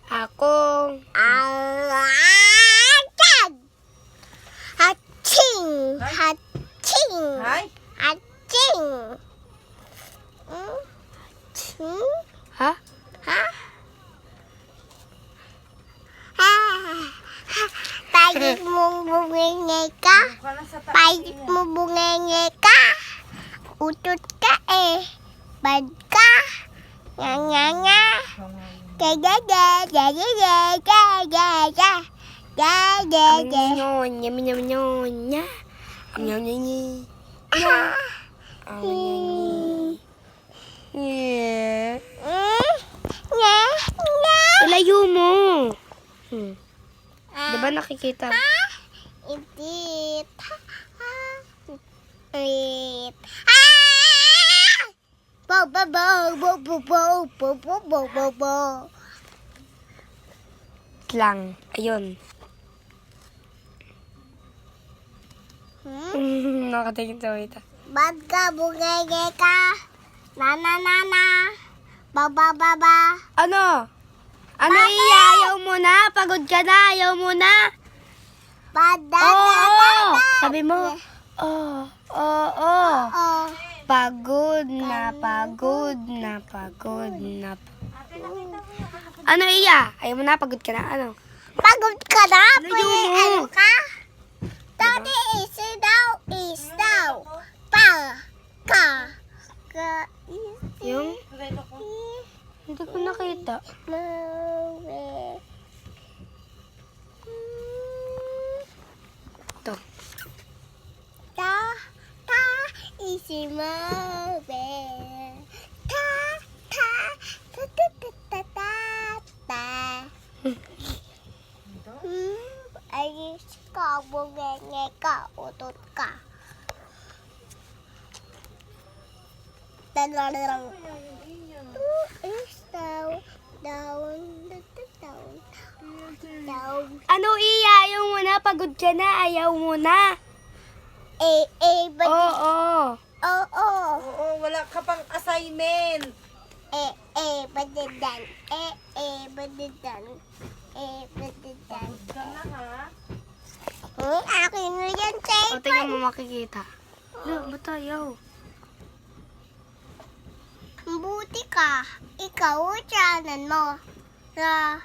Akong Hatching. Hatching. Hay? Hatching. Hatching. ha? Pagit mo bungenge ka. Wala sa taas. Pagit mo bungenge ka. Utot ka eh. Bad ka. Nga nga nga. Da da da da da da da da da. Da da da. Nyonya, nyonya, nyonya. Nyonya, nyonya. Yeah. Nga nga. Ilayo mo. Di ba nakikita? Edit. Edit. Bo bo bo bo bo bo bo bo bo bo bo. Lang. Ayun. Nakatingin sa wita. Bad ka, bugege ka. Nana nana. Baba baba. Ano? Ano iya? Ayaw mo na? Pagod ka na? Ayaw mo na? Bada Oo! Sabi mo, oo. Oh. Pagod na, pagod na, pagod na. Ano iya? Ayaw mo na? Pagod ka na? Ano? Pagod ka na? Layo mo. Ano ka? Daddy is daw. Pa. Ka. Ka. Yung? Hindi ko nakita. Mawe. Ito. Ta. Isi mawe. Ta. Ta. Ta ta ta ta ta ta. Ayos ka, bugenge ka, utot ka. Dalarang. Is down. Ano iya? Ayaw mo na? Pagod ka na? Ayaw mo na? Badi. Oo. Oo. Oo, wala ka pang assignment. Badidan. Badidan. Badidan. Ka na ha? Akin na yan, O, cellphone. tingnan mo makikita. Ba't ayaw? Buti ka. Ikaw, tiyanan mo. Na.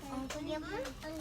Ang kuya mo, ang